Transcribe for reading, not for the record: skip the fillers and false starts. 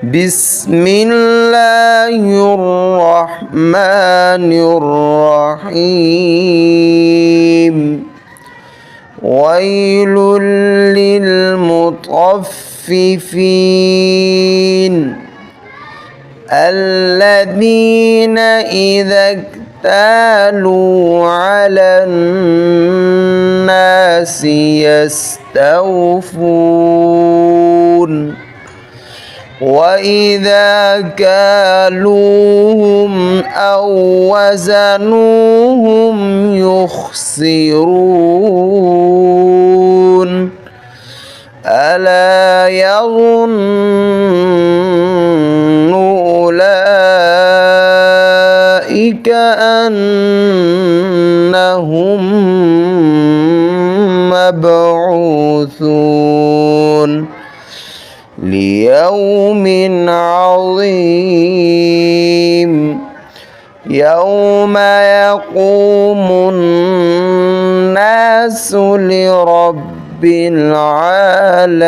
بسم الله الرحمن الرحيم ويل للمطففين الذين إذا اكتالوا على الناس يستوفون وإذا كالوهم أو وزنوهم يخسرون ألا يظن أولئك أنهم مبعوثون ليوم عظيم يوم يقوم الناس لرب العالمين.